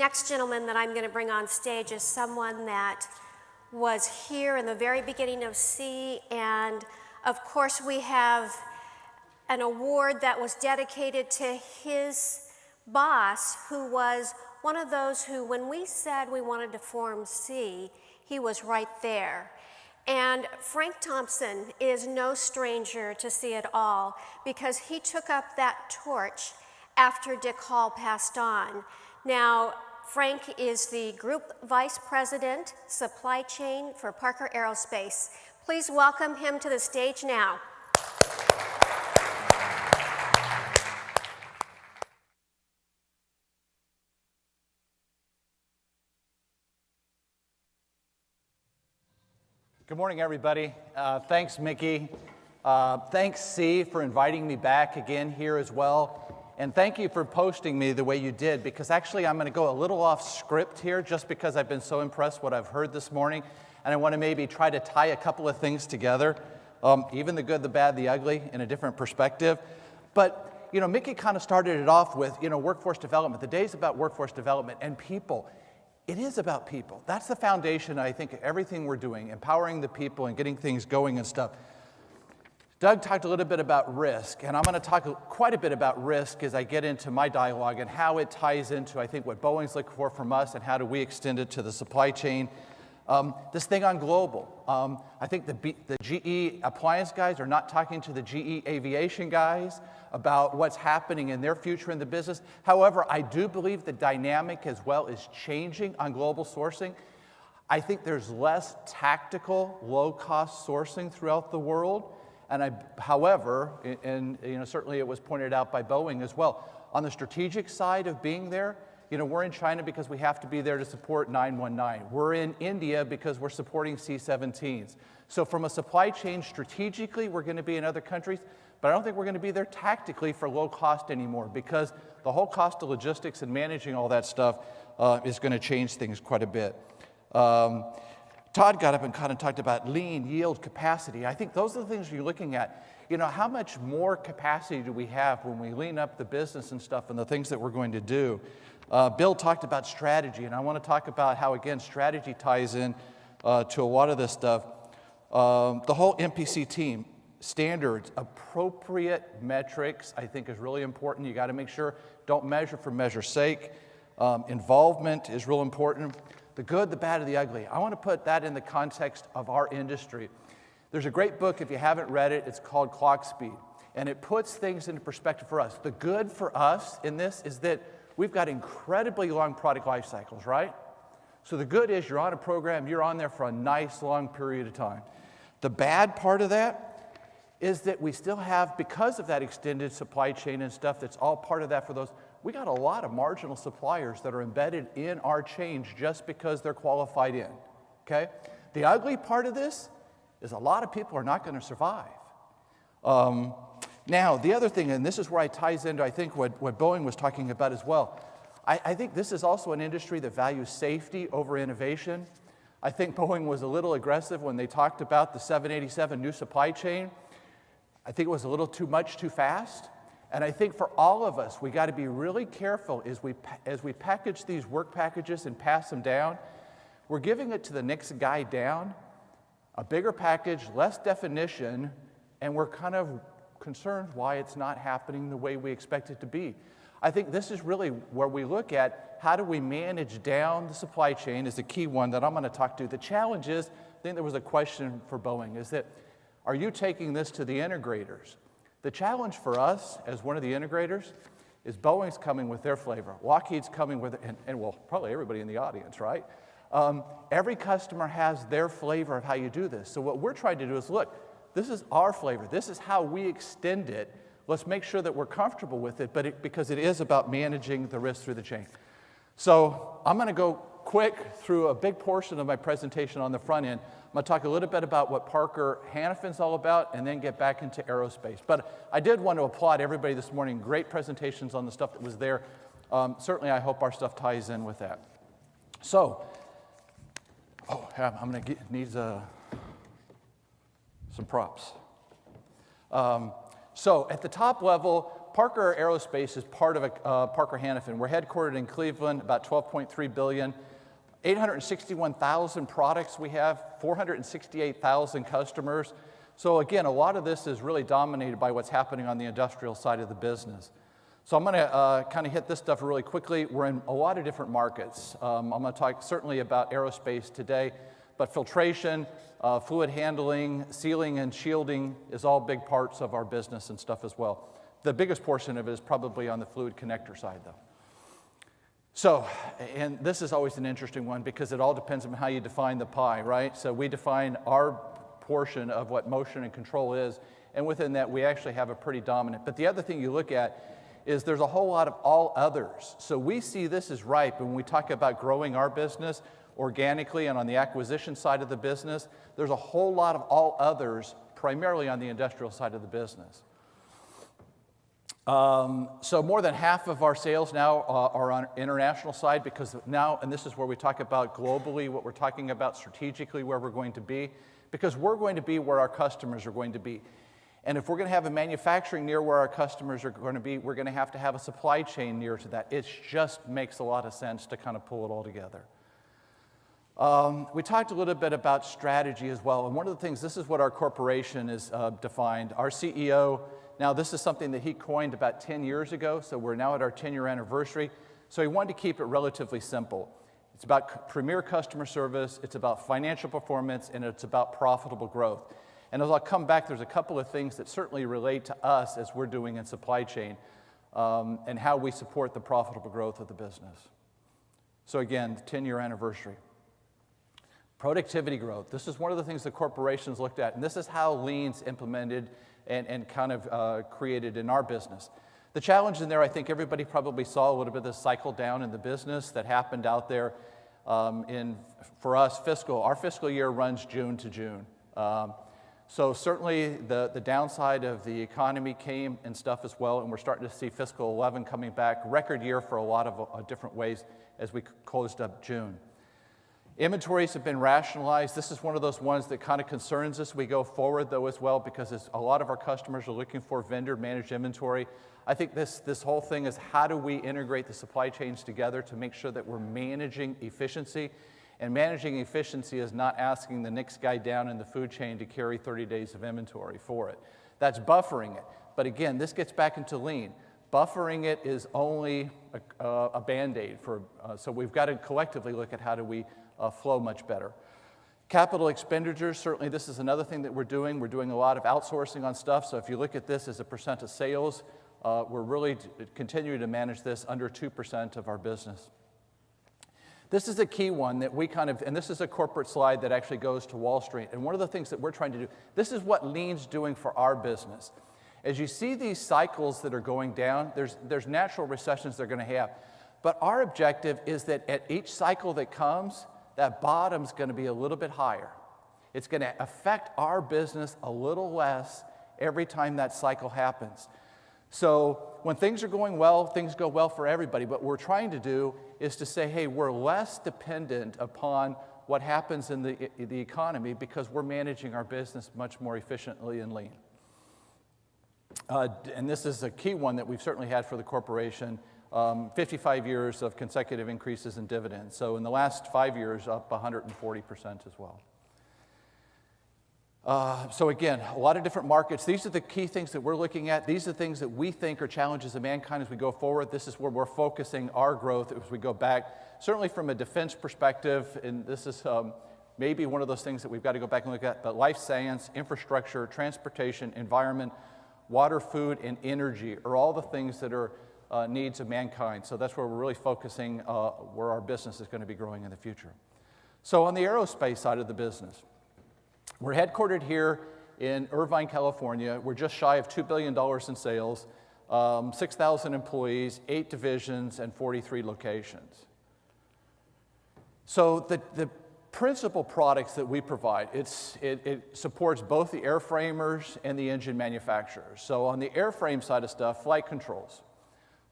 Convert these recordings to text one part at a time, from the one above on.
next gentleman that I'm going to bring on stage is someone that was here in the very beginning of C, and of course we have an award that was dedicated to his boss, who was one of those who, when we said we wanted to form C, he was right there. And Frank Thompson is no stranger to C at all, because he took up that torch after Dick Hall passed on. Now, Frank is the Group Vice President, Supply Chain for Parker Aerospace. Please welcome him to the stage now. Good morning, everybody. Thanks, Mickey. Thanks, C, for inviting me back again here as well. And thank you for posting me the way you did, because actually I'm going to go a little off script here just because I've been so impressed what I've heard this morning. And I want to maybe try to tie a couple of things together, even the good, the bad, the ugly, in a different perspective. But, you know, Mickey kind of started it off with, you know, workforce development. The day's about workforce development and people. It is about people. That's the foundation, I think, of everything we're doing, empowering the people and getting things going and stuff. Doug talked a little bit about risk, and I'm going to talk quite a bit about risk as I get into my dialogue and how it ties into, I think, what Boeing's looking for from us and how do we extend it to the supply chain. This thing on global. I think the GE appliance guys are not talking to the GE aviation guys about what's happening in their future in the business. However, I do believe the dynamic as well is changing on global sourcing. I think there's less tactical, low-cost sourcing throughout the world. And however, and you know, certainly it was pointed out by Boeing as well, on the strategic side of being there, you know, we're in China because we have to be there to support 919. We're in India because we're supporting C-17s. So from a supply chain, strategically, we're going to be in other countries, but I don't think we're going to be there tactically for low cost anymore, because the whole cost of logistics and managing all that stuff is going to change things quite a bit. Todd got up and kind of talked about lean, yield, capacity. I think those are the things you're looking at. You know, how much more capacity do we have when we lean up the business and stuff and the things that we're going to do? Bill talked about strategy, and I want to talk about how, again, strategy ties in to a lot of this stuff. The whole MPC team, standards, appropriate metrics, I think is really important. You got to make sure, don't measure for measure's sake. Involvement is real important. The good, the bad, and the ugly. I want to put that in the context of our industry. There's a great book, if you haven't read it, it's called Clock Speed, and it puts things into perspective for us. The good for us in this is that we've got incredibly long product life cycles, right? So the good is you're on a program, you're on there for a nice long period of time. The bad part of that is that we still have, because of that extended supply chain and stuff that's all part of that for those, we got a lot of marginal suppliers that are embedded in our chain just because they're qualified in, okay? The ugly part of this is a lot of people are not going to survive. Now, the other thing, and this is where it ties into, I think, what Boeing was talking about as well. I think this is also an industry that values safety over innovation. I think Boeing was a little aggressive when they talked about the 787 new supply chain. I think it was a little too much, too fast. And I think for all of us, we got to be really careful as we package these work packages and pass them down. We're giving it to the next guy down, a bigger package, less definition, and we're kind of concerned why it's not happening the way we expect it to be. I think this is really where we look at how do we manage down the supply chain is the key one that I'm going to talk to. The challenge is, I think there was a question for Boeing, is that are you taking this to the integrators? The challenge for us as one of the integrators is Boeing's coming with their flavor. Lockheed's coming with, and well, probably everybody in the audience, right? Every customer has their flavor of how you do this. So what we're trying to do is, look, this is our flavor. This is how we extend it. Let's make sure that we're comfortable with it, because it is about managing the risk through the chain. So I'm going to go quick through a big portion of my presentation on the front end. I'm going to talk a little bit about what Parker Hannafin's all about and then get back into aerospace. But I did want to applaud everybody this morning. Great presentations on the stuff that was there. Certainly, I hope our stuff ties in with that. So, I'm going to need some props. So at the top level, Parker Aerospace is part of Parker Hannifin. We're headquartered in Cleveland, about $12.3 billion, 861,000 products we have, 468,000 customers. So again, a lot of this is really dominated by what's happening on the industrial side of the business. So I'm going to kind of hit this stuff really quickly. We're in a lot of different markets. I'm going to talk certainly about aerospace today, but filtration, fluid handling, sealing and shielding is all big parts of our business and stuff as well. The biggest portion of it is probably on the fluid connector side, though. So, and this is always an interesting one because it all depends on how you define the pie, right? So we define our portion of what motion and control is, and within that we actually have a pretty dominant. But the other thing you look at is there's a whole lot of all others. So we see this as ripe when we talk about growing our business organically and on the acquisition side of the business. There's a whole lot of all others, primarily on the industrial side of the business. So more than half of our sales now are on international side because now, and this is where we talk about globally, what we're talking about strategically, where we're going to be, because we're going to be where our customers are going to be. And if we're going to have a manufacturing near where our customers are going to be, we're going to have a supply chain near to that. It just makes a lot of sense to kind of pull it all together. We talked a little bit about strategy as well, and one of the things, this is what our corporation is defined. Our CEO, now this is something that he coined about 10 years ago, so we're now at our 10-year anniversary, so he wanted to keep it relatively simple. It's about premier customer service, it's about financial performance, and it's about profitable growth. And as I'll come back, there's a couple of things that certainly relate to us as we're doing in supply chain and how we support the profitable growth of the business. So again, the 10-year anniversary. Productivity growth. This is one of the things the corporations looked at, and this is how Lean's implemented and kind of created in our business. The challenge in there, I think everybody probably saw a little bit of this cycle down in the business that happened out there for us, our fiscal year runs June to June. So certainly the downside of the economy came and stuff as well, and we're starting to see fiscal 11 coming back. Record year for a lot of different ways as we closed up June. Inventories have been rationalized. This is one of those ones that kind of concerns us. We go forward, though, as well, because a lot of our customers are looking for vendor-managed inventory. I think this whole thing is how do we integrate the supply chains together to make sure that we're managing efficiency. And managing efficiency is not asking the next guy down in the food chain to carry 30 days of inventory for it. That's buffering it. But again, this gets back into Lean. Buffering it is only a Band-Aid so we've got to collectively look at how do we flow much better. Capital expenditures, certainly this is another thing that we're doing. We're doing a lot of outsourcing on stuff. So if you look at this as a percent of sales, we're really continuing to manage this under 2% of our business. This is a key one that we and this is a corporate slide that actually goes to Wall Street. And one of the things that we're trying to do, this is what Lean's doing for our business. As you see these cycles that are going down, there's natural recessions they're going to have. But our objective is that at each cycle that comes, that bottom's going to be a little bit higher. It's going to affect our business a little less every time that cycle happens. So when things are going well, things go well for everybody. But what we're trying to do is to say, hey, we're less dependent upon what happens in the economy because we're managing our business much more efficiently and lean. And this is a key one that we've certainly had for the corporation. 55 years of consecutive increases in dividends. So in the last 5 years, up 140% as well. So again, a lot of different markets. These are the key things that we're looking at. These are the things that we think are challenges of mankind as we go forward. This is where we're focusing our growth as we go back. Certainly from a defense perspective, and this is maybe one of those things that we've got to go back and look at, but life science, infrastructure, transportation, environment, water, food, and energy are all the things that are needs of mankind. So that's where we're really focusing where our business is going to be growing in the future. So on the aerospace side of the business, we're headquartered here in Irvine, California. We're just shy of $2 billion in sales, 6,000 employees, 8 divisions, and 43 locations. So the principal products that we provide, it supports both the airframers and the engine manufacturers. So on the airframe side of stuff, flight controls.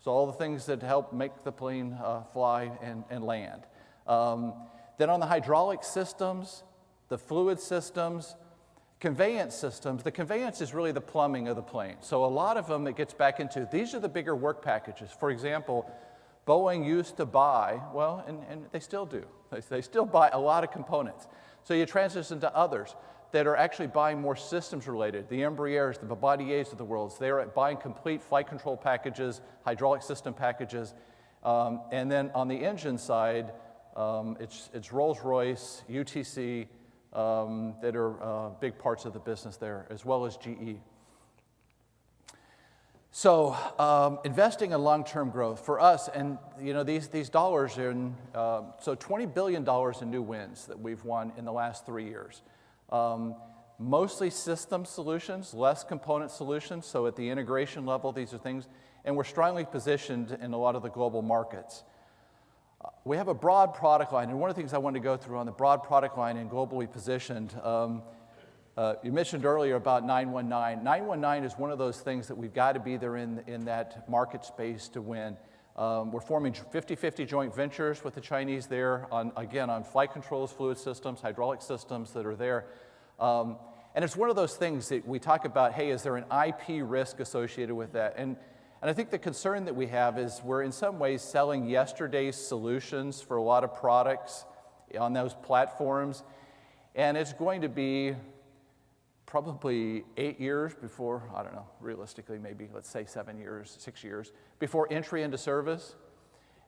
So all the things that help make the plane fly and land. Then on the hydraulic systems, the fluid systems, Conveyance systems, the conveyance is really the plumbing of the plane. So a lot of them, it gets back into, these are the bigger work packages. For example, Boeing used to buy, well, and they still do. They still buy a lot of components. So you transition to others that are actually buying more systems related. The Embraers, the Bombardiers of the world, they are buying complete flight control packages, hydraulic system packages. And then on the engine side, it's Rolls-Royce, UTC, that are big parts of the business there, as well as GE. So investing in long-term growth for us, and these dollars in, so $20 billion in new wins that we've won in the last 3 years. Mostly system solutions, less component solutions, so at the integration level, these are things, and we're strongly positioned in a lot of the global markets. We have a broad product line, and one of the things I wanted to go through on the broad product line and globally positioned, you mentioned earlier about 919. 919 is one of those things that we've got to be there in that market space to win. We're forming 50-50 joint ventures with the Chinese there, on flight controls, fluid systems, hydraulic systems that are there. And it's one of those things that we talk about, hey, is there an IP risk associated with that? And I think the concern that we have is we're in some ways selling yesterday's solutions for a lot of products on those platforms, and it's going to be probably 8 years before, I don't know, realistically maybe, let's say 7 years, 6 years, before entry into service.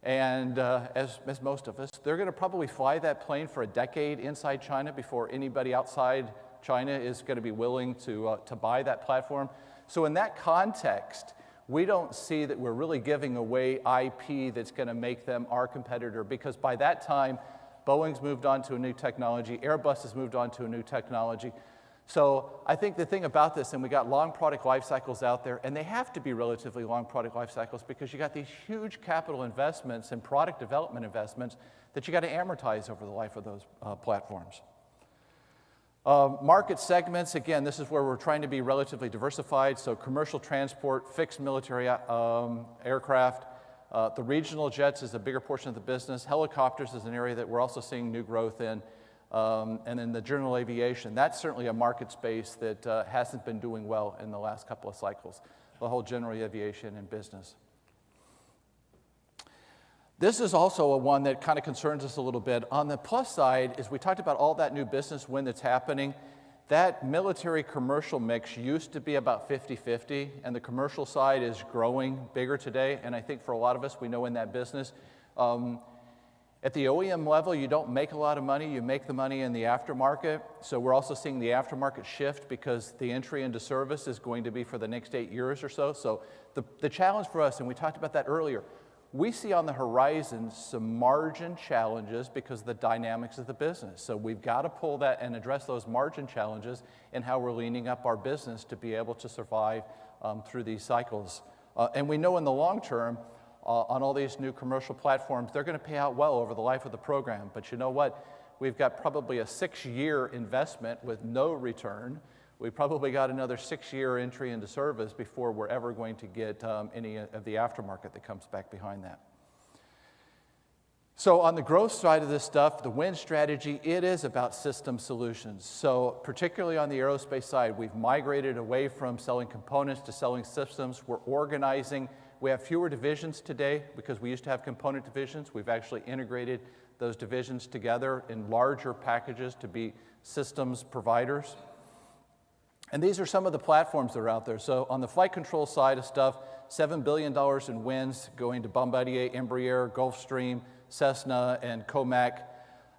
And as most of us, they're going to probably fly that plane for a decade inside China before anybody outside China is going to be willing to buy that platform. So in that context, we don't see that we're really giving away IP that's going to make them our competitor, because by that time, Boeing's moved on to a new technology, Airbus has moved on to a new technology. So I think the thing about this, and we got long product life cycles out there, and they have to be relatively long product life cycles because you got these huge capital investments and product development investments that you got to amortize over the life of those platforms. Market segments, again, this is where we're trying to be relatively diversified. So commercial transport, fixed military aircraft, the regional jets is a bigger portion of the business. Helicopters is an area that we're also seeing new growth in. And then the general aviation, that's certainly a market space that hasn't been doing well in the last couple of cycles, the whole general aviation and business. This is also a one that kind of concerns us a little bit. On the plus side is we talked about all that new business win that's happening. That military commercial mix used to be about 50-50, and the commercial side is growing bigger today. And I think for a lot of us, we know in that business, at the OEM level, you don't make a lot of money. You make the money in the aftermarket. So we're also seeing the aftermarket shift because the entry into service is going to be for the next 8 years or so. So the challenge for us, and we talked about that earlier, we see on the horizon some margin challenges because of the dynamics of the business. So we've got to pull that and address those margin challenges and how we're leaning up our business to be able to survive through these cycles. And we know in the long term, on all these new commercial platforms, they're going to pay out well over the life of the program. But you know what? We've got probably a 6-year investment with no return. We've probably got another 6-year entry into service before we're ever going to get any of the aftermarket that comes back behind that. So on the growth side of this stuff, the win strategy, it is about system solutions. So particularly on the aerospace side, we've migrated away from selling components to selling systems. We're organizing. We have fewer divisions today because we used to have component divisions. We've actually integrated those divisions together in larger packages to be systems providers. And these are some of the platforms that are out there. So on the flight control side of stuff, $7 billion in wins going to Bombardier, Embraer, Gulfstream, Cessna, and Comac.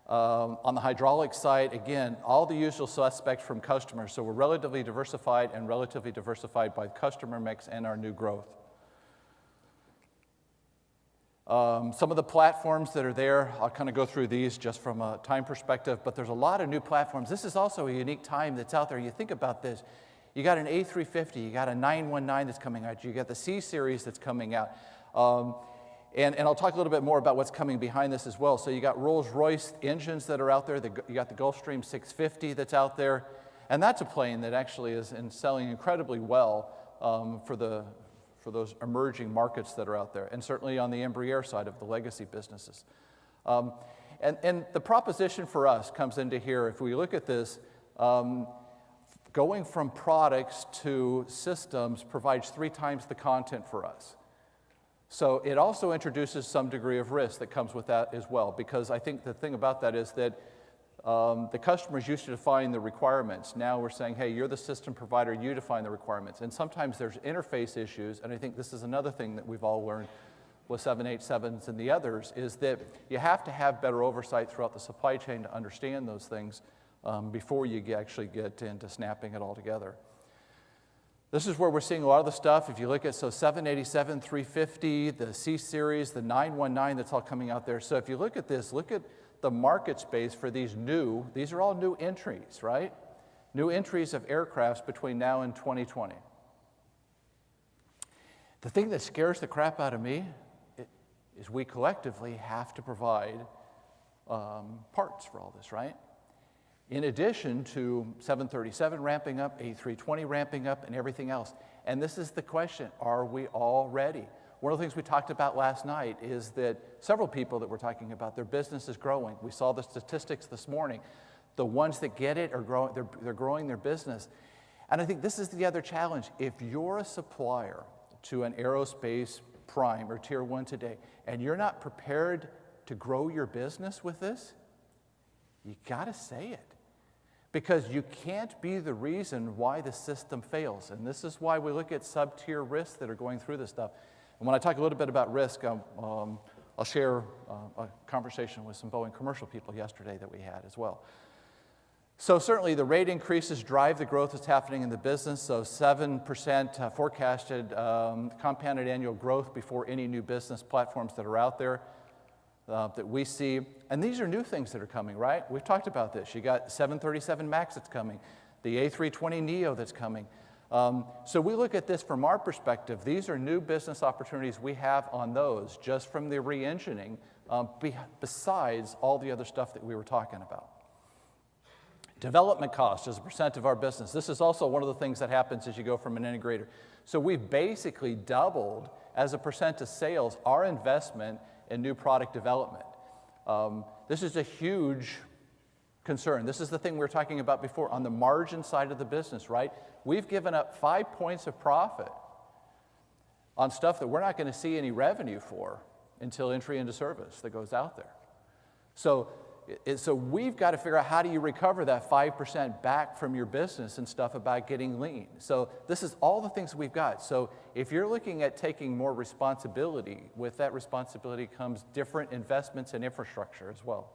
On the hydraulic side, again, all the usual suspects from customers. So we're relatively diversified and relatively diversified by customer mix and our new growth. Some of the platforms that are there, I'll kind of go through these just from a time perspective, but there's a lot of new platforms. This is also a unique time that's out there. You think about this. You got an A350, you got a 919 that's coming out, you got the C-Series that's coming out. And I'll talk a little bit more about what's coming behind this as well. So you got Rolls-Royce engines that are out there. You got the Gulfstream 650 that's out there. And that's a plane that actually is selling incredibly well for those emerging markets that are out there, and certainly on the Embraer side of the legacy businesses. And the proposition for us comes into here. If we look at this, going from products to systems provides 3 times the content for us. So it also introduces some degree of risk that comes with that as well, because I think the thing about that is that the customers used to define the requirements. Now we're saying, hey, you're the system provider, you define the requirements. And sometimes there's interface issues, and I think this is another thing that we've all learned with 787s and the others, is that you have to have better oversight throughout the supply chain to understand those things before you actually get into snapping it all together. This is where we're seeing a lot of the stuff. If you look at 787, 350, the C series, the 919, that's all coming out there. So if you look at this, look at the market space for these are all new entries, right? New entries of aircrafts between now and 2020. The thing that scares the crap out of me is we collectively have to provide parts for all this, right? In addition to 737 ramping up, A320 ramping up, and everything else. And this is the question, are we all ready? One of the things we talked about last night is that several people that we're talking about, their business is growing. We saw the statistics this morning. The ones that get it are growing, they're growing their business. And I think this is the other challenge. If you're a supplier to an aerospace prime or tier 1 today, and you're not prepared to grow your business with this, you gotta say it. Because you can't be the reason why the system fails. And this is why we look at sub-tier risks that are going through this stuff. And when I talk a little bit about risk, I'll share a conversation with some Boeing commercial people yesterday that we had as well. So certainly the rate increases drive the growth that's happening in the business. So 7% forecasted compounded annual growth before any new business platforms that are out there. That we see, and these are new things that are coming, right? We've talked about this. You got 737 MAX that's coming, the A320neo that's coming. So we look at this from our perspective. These are new business opportunities we have on those just from the re-engineering, besides all the other stuff that we were talking about. Development cost as a percent of our business. This is also one of the things that happens as you go from an integrator. So we've basically doubled, as a percent of sales, our investment in new product development. This is a huge concern. This is the thing we were talking about before on the margin side of the business, right? We've given up 5 points of profit on stuff that we're not going to see any revenue for until entry into service that goes out there. So we've got to figure out how do you recover that 5% back from your business and stuff about getting lean. So this is all the things we've got. So if you're looking at taking more responsibility, with that responsibility comes different investments in infrastructure as well.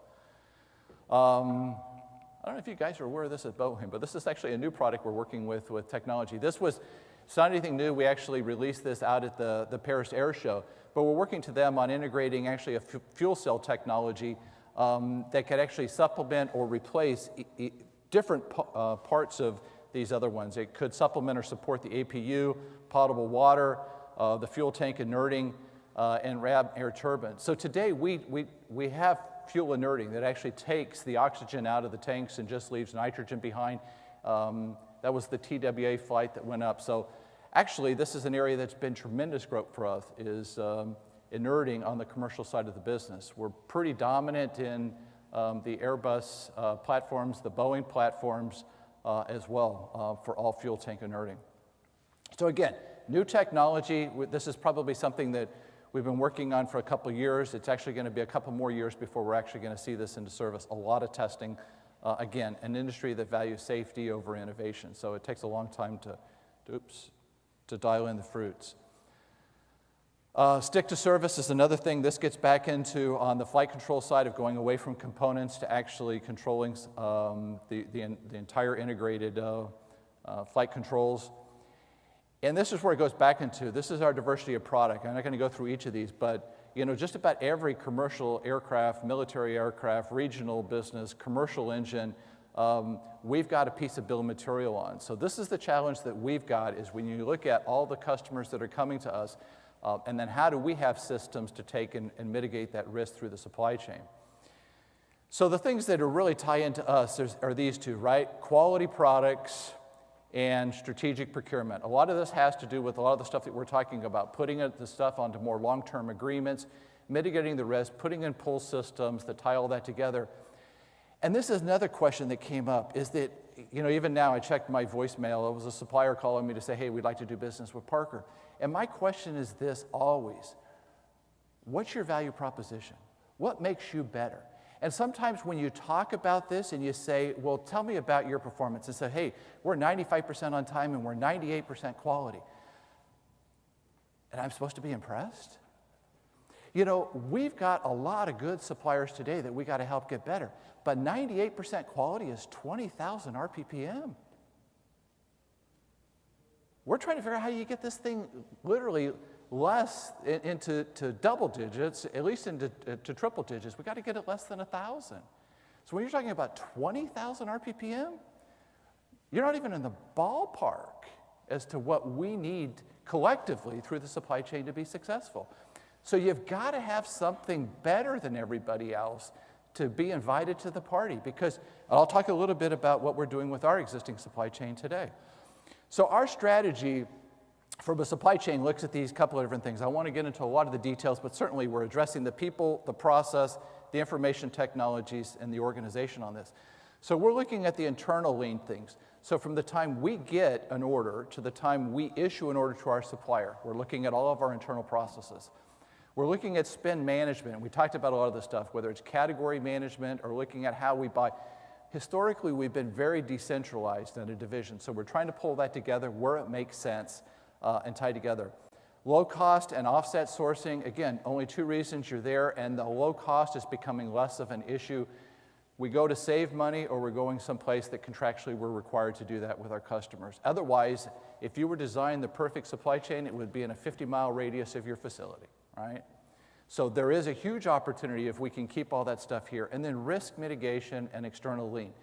I don't know if you guys are aware of this at Boeing, but this is actually a new product we're working with technology. It's not anything new. We actually released this out at the Paris Air Show, but we're working to them on integrating actually a fuel cell technology that could actually supplement or replace different parts of these other ones. It could supplement or support the APU, potable water, the fuel tank inerting, and RAB air turbine. So today we have fuel inerting that actually takes the oxygen out of the tanks and just leaves nitrogen behind. That was the TWA flight that went up. So actually this is an area that's been tremendous growth for us, is inerting on the commercial side of the business. We're pretty dominant in the Airbus platforms, the Boeing platforms as well for all fuel tank inerting. So again, new technology. This is probably something that we've been working on for a couple of years. It's actually going to be a couple more years before we're actually going to see this into service. A lot of testing. Again, an industry that values safety over innovation. So it takes a long time to dial in the fruits. Stick to service is another thing. This gets back into on the flight control side of going away from components to actually controlling the entire integrated flight controls. And this is where it goes back into, this is our diversity of product. I'm not going to go through each of these, but just about every commercial aircraft, military aircraft, regional business, commercial engine, we've got a piece of bill of material on. So this is the challenge that we've got, is when you look at all the customers that are coming to us, and then how do we have systems to take and mitigate that risk through the supply chain. So the things that are really tie into us are these two, right? Quality products and strategic procurement. A lot of this has to do with a lot of the stuff that we're talking about, putting the stuff onto more long-term agreements, mitigating the risk, putting in pull systems that tie all that together. And this is another question that came up, is that even now I checked my voicemail. It was a supplier calling me to say, hey, we'd like to do business with Parker. And my question is this always: what's your value proposition? What makes you better? And sometimes when you talk about this and you say, well, tell me about your performance, and say, hey, we're 95% on time and we're 98% quality. And I'm supposed to be impressed? We've got a lot of good suppliers today that we got to help get better. But 98% quality is 20,000 RPPM. We're trying to figure out how you get this thing literally less into double digits, at least into to triple digits. We got to get it less than 1,000. So when you're talking about 20,000 RPPM, you're not even in the ballpark as to what we need collectively through the supply chain to be successful. So you've got to have something better than everybody else to be invited to the party, because I'll talk a little bit about what we're doing with our existing supply chain today. So our strategy from a supply chain looks at these couple of different things. I want to get into a lot of the details, but certainly we're addressing the people, the process, the information technologies, and the organization on this. So we're looking at the internal lean things. So from the time we get an order to the time we issue an order to our supplier, we're looking at all of our internal processes. We're looking at spend management. We talked about a lot of this stuff, whether it's category management or looking at how we buy. Historically, we've been very decentralized in a division, so we're trying to pull that together where it makes sense and tie together. Low cost and offset sourcing, again, only two reasons you're there, and the low cost is becoming less of an issue. We go to save money, or we're going someplace that contractually we're required to do that with our customers. Otherwise, if you were designing the perfect supply chain, it would be in a 50-mile radius of your facility, right? So there is a huge opportunity if we can keep all that stuff here. And then risk mitigation and external lean.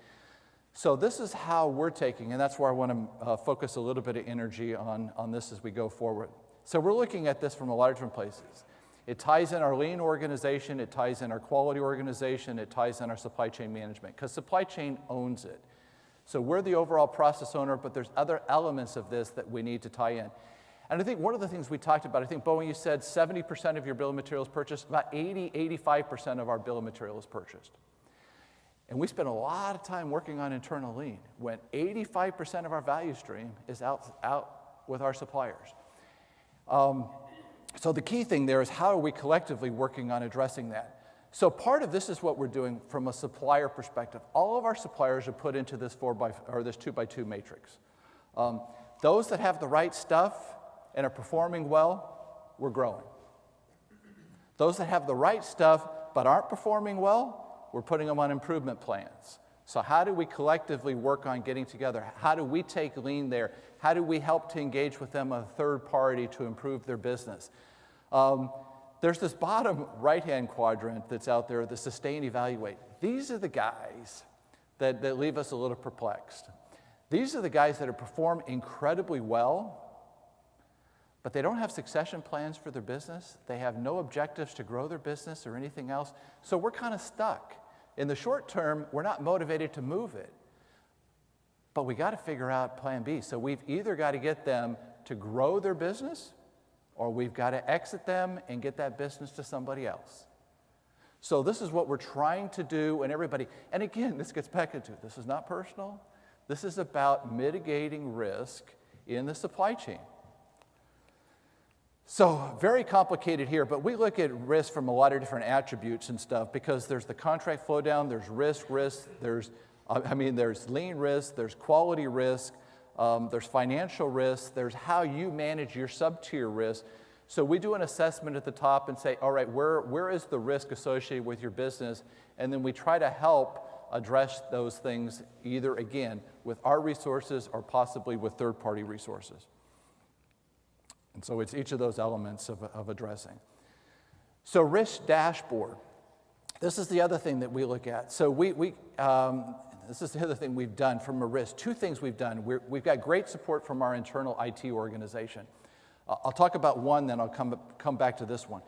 So this is how we're taking, and that's where I want to focus a little bit of energy on this as we go forward. So we're looking at this from a lot of different places. It ties in our lean organization, it ties in our quality organization, it ties in our supply chain management, because supply chain owns it. So we're the overall process owner, but there's other elements of this that we need to tie in. And I think one of the things we talked about, I think, Bowen, you said 70% of your bill of materials purchased, about 85% of our bill of material is purchased. And we spend a lot of time working on internal lean when 85% of our value stream is out with our suppliers. So the key thing there is, how are we collectively working on addressing that? So part of this is what we're doing from a supplier perspective. All of our suppliers are put into this 2x2 matrix. Those that have the right stuff and are performing well, we're growing. Those that have the right stuff but aren't performing well, we're putting them on improvement plans. So how do we collectively work on getting together? How do we take lean there? How do we help to engage with them, a third party, to improve their business? There's this bottom right-hand quadrant that's out there, the sustain, evaluate. These are the guys that leave us a little perplexed. These are the guys that have performed incredibly well, but they don't have succession plans for their business. They have no objectives to grow their business or anything else. So we're kind of stuck. In the short term, we're not motivated to move it. But we got to figure out plan B. So we've either got to get them to grow their business, or we've got to exit them and get that business to somebody else. So this is what we're trying to do, and everybody, and again, this gets back into, this is not personal. This is about mitigating risk in the supply chain. So very complicated here, but we look at risk from a lot of different attributes and stuff, because there's the contract flow down, there's risk, there's lean risk, there's quality risk, there's financial risk, there's how you manage your sub-tier risk. So we do an assessment at the top and say, all right, where is the risk associated with your business? And then we try to help address those things, either, again, with our resources or possibly with third-party resources. And so it's each of those elements of addressing. So risk dashboard. This is the other thing that we look at. So this is the other thing we've done from a risk. Two things we've done. We've got great support from our internal IT organization. I'll talk about one, then I'll come back to this one.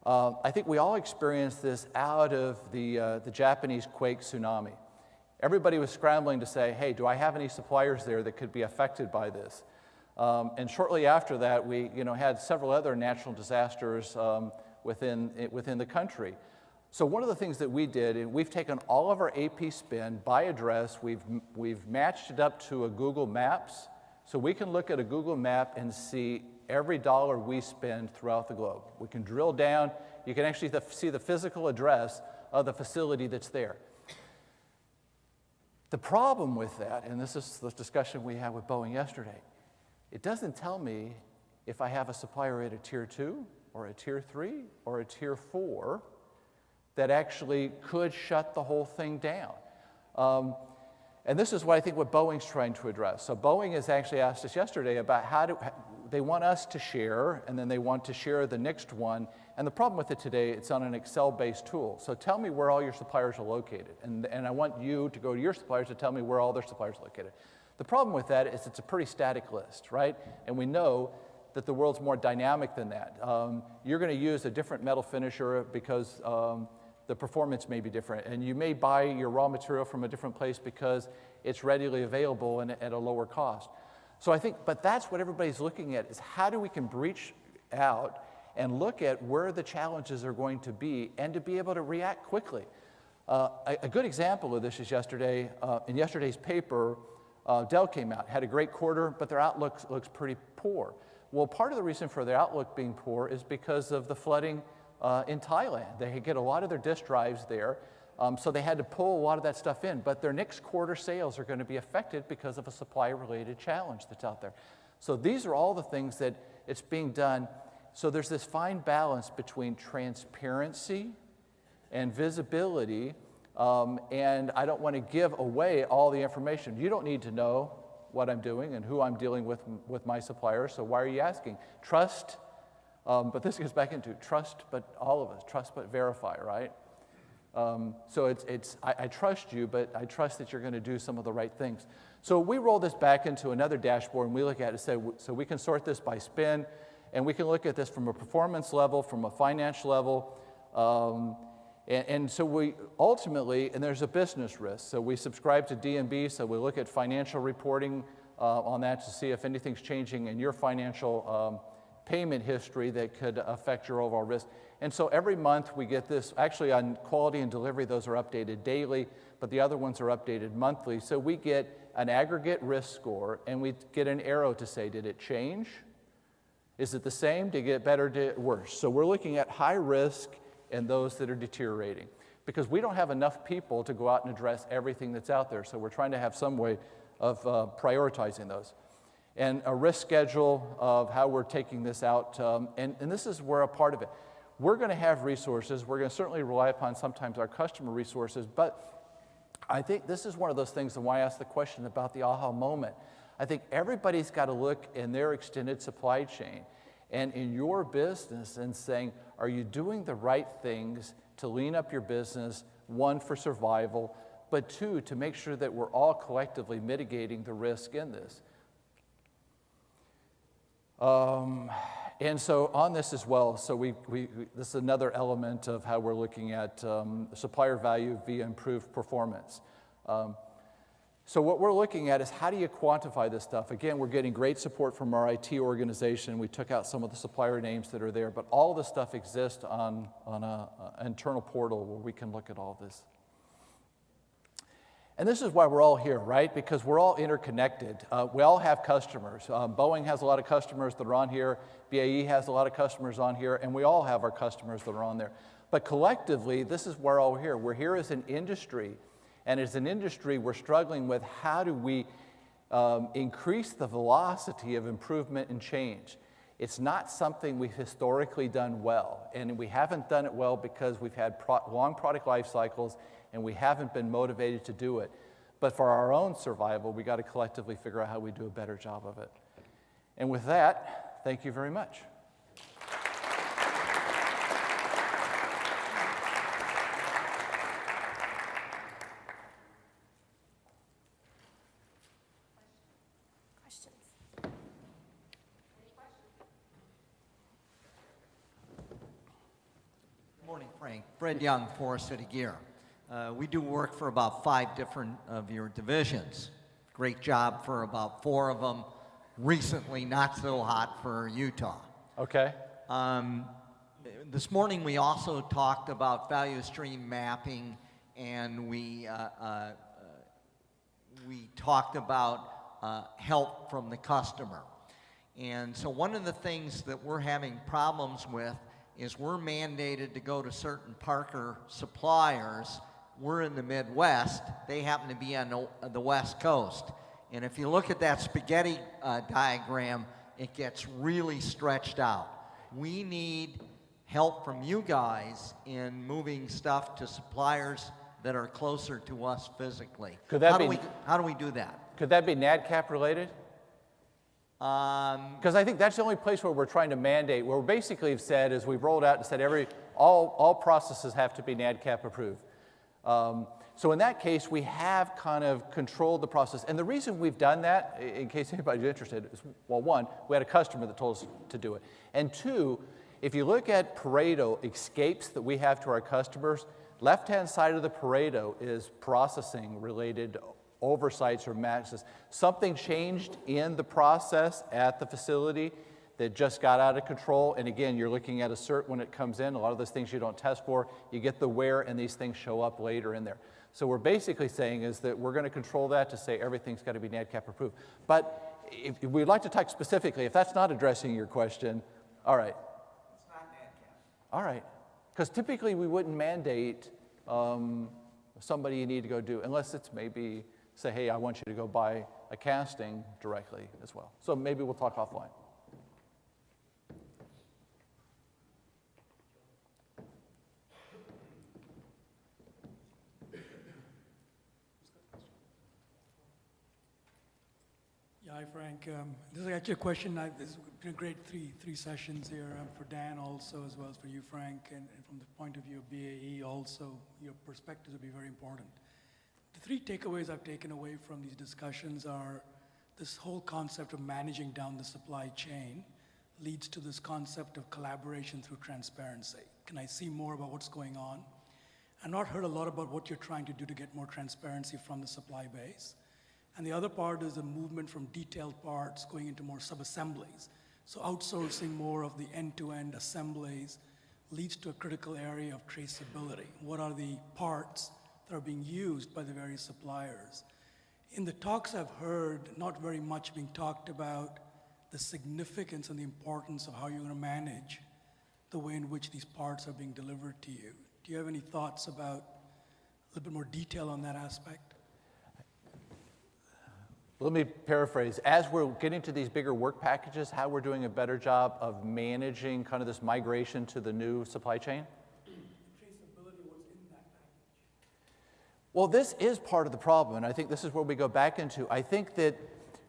I think we all experienced this out of the Japanese quake tsunami. Everybody was scrambling to say, hey, do I have any suppliers there that could be affected by this? And shortly after that, we had several other natural disasters within the country. So one of the things that we did, and we've taken all of our AP spend by address, we've matched it up to a Google Maps, so we can look at a Google map and see every dollar we spend throughout the globe. We can drill down, you can actually see the physical address of the facility that's there. The problem with that, and this is the discussion we had with Boeing yesterday, it doesn't tell me if I have a supplier at a tier 2 or a tier 3 or a tier 4 that actually could shut the whole thing down. And this is what I think what Boeing's trying to address. So Boeing has actually asked us yesterday about they want us to share, and then they want to share the next one. And the problem with it today, it's on an Excel-based tool. So tell me where all your suppliers are located. And I want you to go to your suppliers to tell me where all their suppliers are located. The problem with that is it's a pretty static list, right? And we know that the world's more dynamic than that. You're going to use a different metal finisher because the performance may be different, and you may buy your raw material from a different place because it's readily available and at a lower cost. So I think, but that's what everybody's looking at, is how do we can breach out and look at where the challenges are going to be and to be able to react quickly. A good example of this is yesterday, in yesterday's paper, Dell came out, had a great quarter, but their outlook looks pretty poor. Well, part of the reason for their outlook being poor is because of the flooding in Thailand. They get a lot of their disk drives there, so they had to pull a lot of that stuff in. But their next quarter sales are going to be affected because of a supply-related challenge that's out there. So these are all the things that it's being done. So there's this fine balance between transparency and visibility, and I don't want to give away all the information. You don't need to know what I'm doing and who I'm dealing with my suppliers, so why are you asking? Trust. But this gets back into trust, but all of us, trust but verify, right? So I trust you, but I trust that you're going to do some of the right things. So we roll this back into another dashboard, and we look at it and say, so we can sort this by spend, and we can look at this from a performance level, from a financial level, and so we ultimately, and there's a business risk. So we subscribe to D&B, so we look at financial reporting on that to see if anything's changing in your financial payment history that could affect your overall risk. And so every month we get this, actually on quality and delivery, those are updated daily, but the other ones are updated monthly. So we get an aggregate risk score, and we get an arrow to say, did it change? Is it the same? Did it get better? Did it worse? So we're looking at high risk and those that are deteriorating, because we don't have enough people to go out and address everything that's out there. So we're trying to have some way of prioritizing those. And a risk schedule of how we're taking this out, and this is where a part of it. We're going to have resources. We're going to certainly rely upon sometimes our customer resources, but I think this is one of those things, and why I asked the question about the aha moment. I think everybody's got to look in their extended supply chain and in your business and saying, are you doing the right things to lean up your business, one, for survival, but two, to make sure that we're all collectively mitigating the risk in this. And so on this as well, so this is another element of how we're looking at supplier value via improved performance. So what we're looking at is, how do you quantify this stuff? Again, we're getting great support from our IT organization. We took out some of the supplier names that are there, but all this stuff exists on an internal portal where we can look at all this. And this is why we're all here, right? Because we're all interconnected. We all have customers. Boeing has a lot of customers that are on here. BAE has a lot of customers on here, and we all have our customers that are on there. But collectively, this is why we're all here. We're here as an industry, and as an industry, we're struggling with how do we increase the velocity of improvement and change. It's not something we've historically done well, and we haven't done it well because we've had long product life cycles, and we haven't been motivated to do it. But for our own survival, we got to collectively figure out how we do a better job of it. And with that, thank you very much. Questions? Good morning, Frank. Fred Young, Forest City Gear. We do work for about 5 different of your divisions. Great job for about 4 of them. Recently, not so hot for Utah. Okay. This morning we also talked about value stream mapping, and we talked about help from the customer. And so one of the things that we're having problems with is we're mandated to go to certain Parker suppliers. We're in the Midwest. They happen to be on the West Coast. And if you look at that spaghetti diagram, it gets really stretched out. We need help from you guys in moving stuff to suppliers that are closer to us physically. How do we do that? Could that be NADCAP related? Because I think that's the only place where we're trying to mandate, where we basically have said, is we've rolled out and said all processes have to be NADCAP approved. So in that case, we have kind of controlled the process. And the reason we've done that, in case anybody's interested, is, well, one, we had a customer that told us to do it. And two, if you look at Pareto escapes that we have to our customers, left-hand side of the Pareto is processing related oversights or matches. Something changed in the process at the facility that just got out of control. And again, you're looking at a cert when it comes in. A lot of those things you don't test for. You get the where, and these things show up later in there. So we're basically saying is that we're going to control that to say everything's got to be NADCAP approved. But if we'd like to talk specifically, if that's not addressing your question, all right. It's not NADCAP. All right. Because typically we wouldn't mandate somebody you need to go do, unless it's maybe say, hey, I want you to go buy a casting directly as well. So maybe we'll talk offline. Yeah, hi, Frank. This is actually a question. This has been a great three sessions here for Dan also, as well as for you, Frank, and from the point of view of BAE also, your perspectives would be very important. The three takeaways I've taken away from these discussions are this whole concept of managing down the supply chain leads to this concept of collaboration through transparency. Can I see more about what's going on? I've not heard a lot about what you're trying to do to get more transparency from the supply base. And the other part is the movement from detailed parts going into more sub-assemblies. So outsourcing more of the end-to-end assemblies leads to a critical area of traceability. What are the parts that are being used by the various suppliers? In the talks I've heard, not very much being talked about the significance and the importance of how you're going to manage the way in which these parts are being delivered to you. Do you have any thoughts about a little bit more detail on that aspect? Let me paraphrase. As we're getting to these bigger work packages, how we're doing a better job of managing kind of this migration to the new supply chain? Traceability, what's in that package? Well, this is part of the problem, and I think this is where we go back into. I think that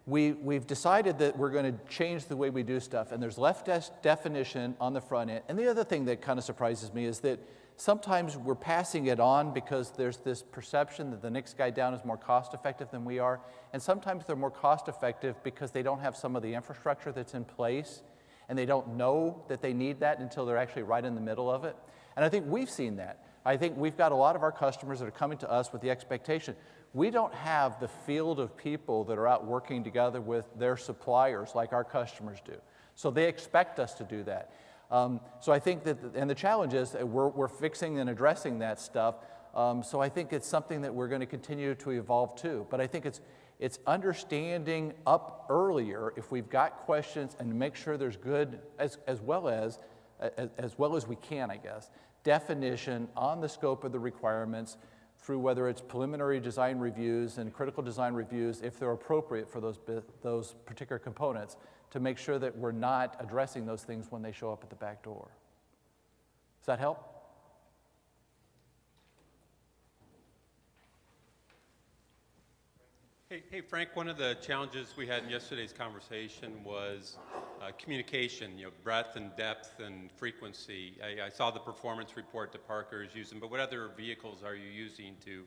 we've decided that we're going to change the way we do stuff, and there's left definition on the front end. And the other thing that kind of surprises me is that sometimes we're passing it on because there's this perception that the next guy down is more cost-effective than we are, and sometimes they're more cost-effective because they don't have some of the infrastructure that's in place, and they don't know that they need that until they're actually right in the middle of it. And I think we've seen that. I think we've got a lot of our customers that are coming to us with the expectation. We don't have the field of people that are out working together with their suppliers like our customers do. So they expect us to do that. So I think that, and the challenge is that we're fixing and addressing that stuff. So I think it's something that we're going to continue to evolve too. But I think it's understanding up earlier if we've got questions and make sure there's good, as well as we can, I guess, definition on the scope of the requirements through whether it's preliminary design reviews and critical design reviews, if they're appropriate for those particular components, to make sure that we're not addressing those things when they show up at the back door. Does that help? Hey, Frank, one of the challenges we had in yesterday's conversation was communication, breadth and depth and frequency. I saw the performance report that Parker is using, but what other vehicles are you using to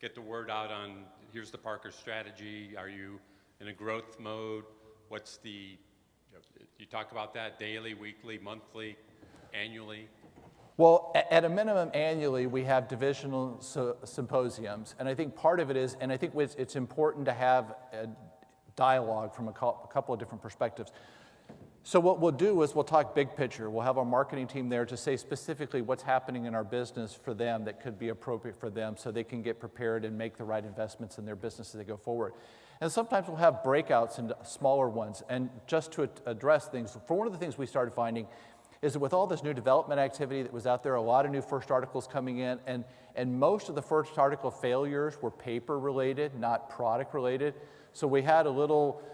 get the word out on, here's the Parker strategy? Are you in a growth mode? What's the, you talk about that daily, weekly, monthly, annually? Well, at a minimum annually, we have divisional symposiums. And I think part of it is, and I think it's important to have a dialogue from a couple of different perspectives. So what we'll do is we'll talk big picture. We'll have our marketing team there to say specifically what's happening in our business for them that could be appropriate for them so they can get prepared and make the right investments in their business as they go forward. And sometimes we'll have breakouts into smaller ones. And just to address things, for one of the things we started finding is that with all this new development activity that was out there, a lot of new first articles coming in, and most of the first article failures were paper related, not product related. So we had a little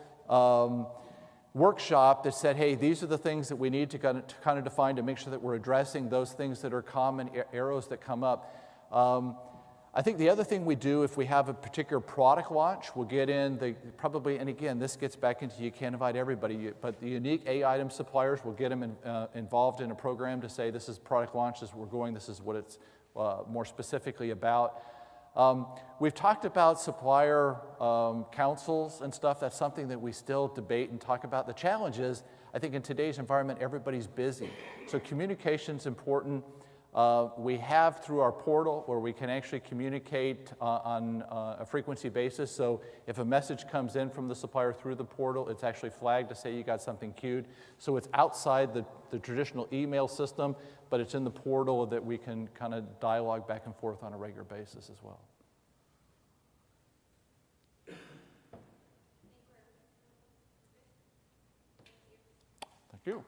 workshop that said, hey, these are the things that we need to kind of define to make sure that we're addressing those things that are common arrows that come up. I think the other thing we do if we have a particular product launch, we'll get in probably, and again, this gets back into you can't invite everybody, but the unique A item suppliers, we'll get them involved in a program to say this is product launch, this is where we're going, this is what it's more specifically about. We've talked about supplier councils and stuff. That's something that we still debate and talk about. The challenge is, I think in today's environment, everybody's busy. So communication's important. We have through our portal where we can actually communicate on a frequency basis. So if a message comes in from the supplier through the portal, it's actually flagged to say you got something queued. So it's outside the traditional email system, but it's in the portal that we can kind of dialogue back and forth on a regular basis as well. Thank you.